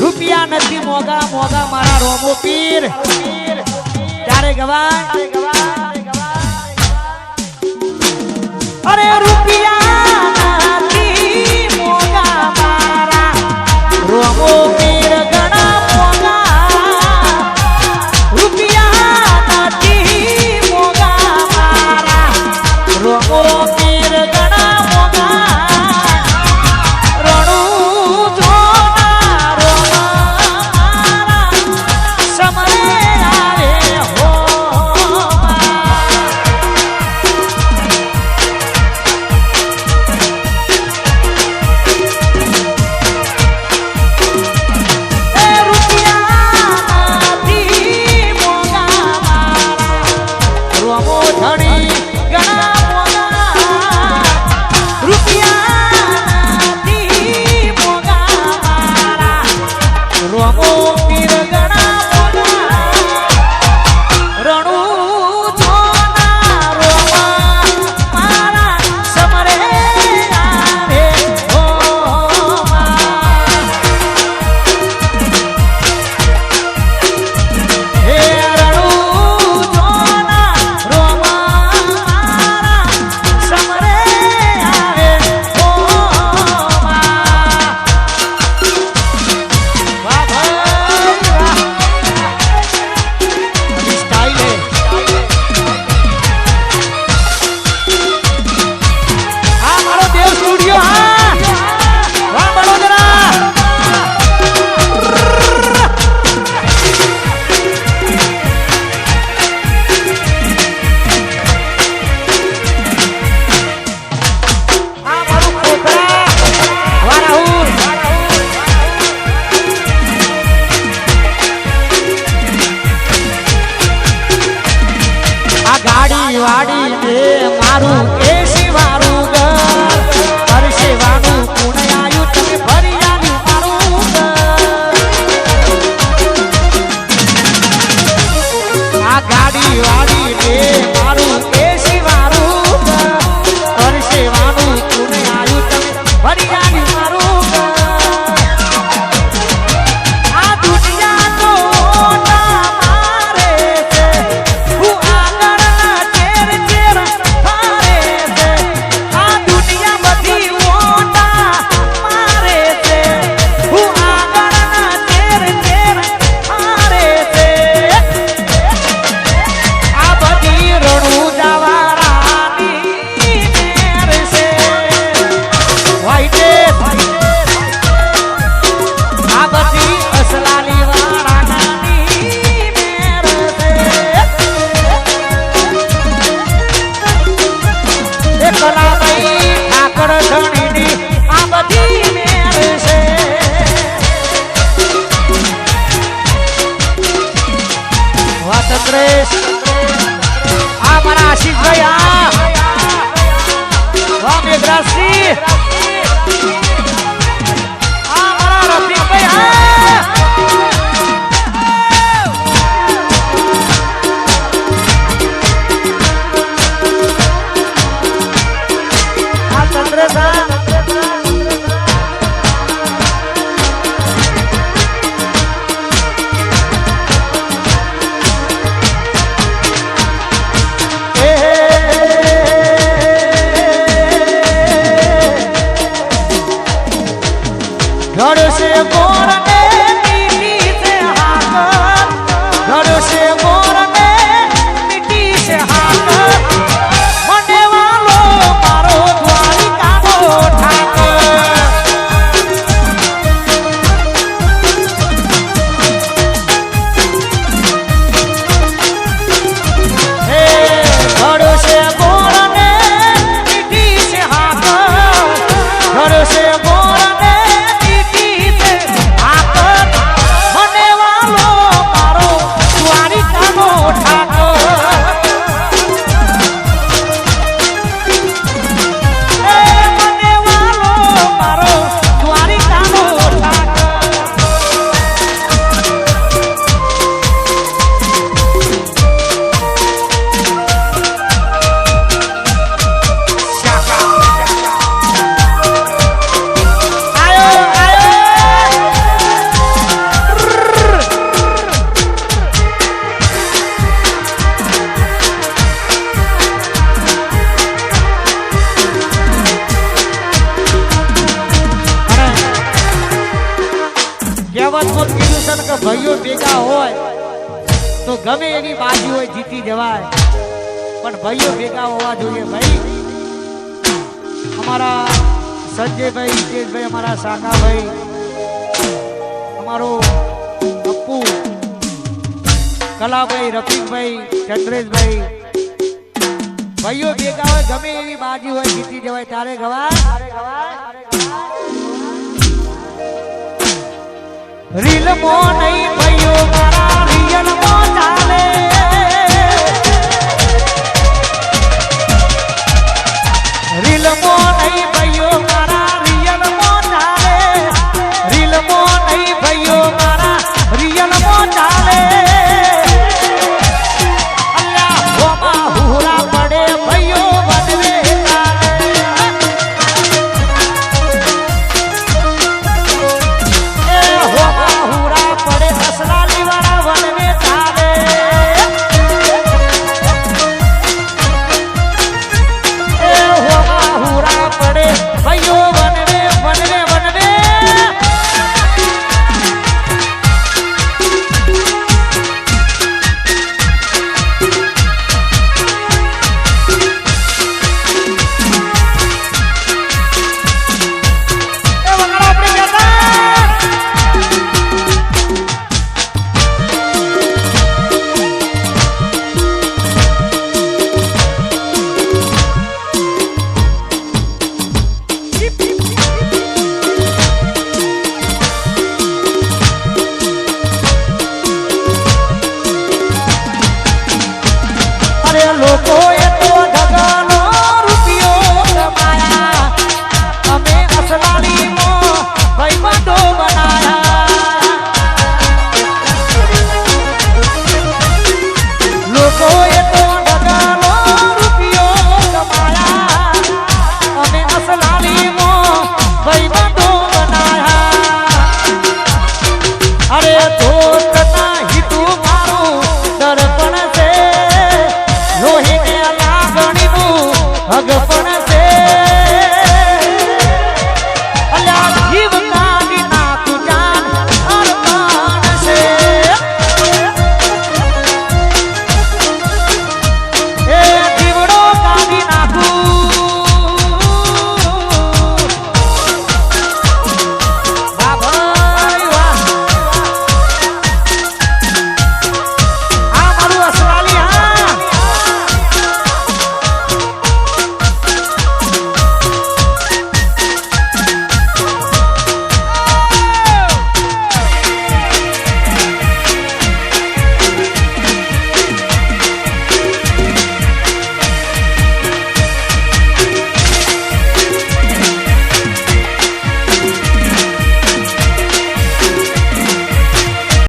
રૂપિયા નથી મોગા મોગા મારા રોમો પીર ત્યારે ગવા અરે રૂપિયા નથી મોગા મારા રોમો પીર ઘણા મોગા રૂપિયા નથી મોગા મારા રોમો પીર ઘણા મોગા વાડી ને મારું એસી વારું ઘર પરસેવાનું પુણ્ય આયુ તમે ભરી આવ્યું મારું ઘર આ ગાડી વાડી ને મારું એસી વારું ઘર પરસેવાનું પુણ્ય આયુ તમે ભરી આવ્યું મારું ઘર આ દુનિયા તો મારે છે હું આગળ બાબતમાં કીધું છે ને કે ભાઈઓ ભેગા હોય તો ગમે એની બાજી હોય જીતી જવાય, પણ ભાઈઓ ભેગા હોવા જોઈએ ભાઈ. અમારા સંજયભાઈ, હિતેશભાઈ, અમારા સાકાભાઈ, અમારો અપ્પુ, કલાભાઈ, રફીકભાઈ, ચંદ્રેશભાઈ, ભાઈઓ ભેગા હોય ગમે એવી બાજી હોય જીતી જવાય તારે ગવાય. રીલ મો નહીં ભાઈઓ મારા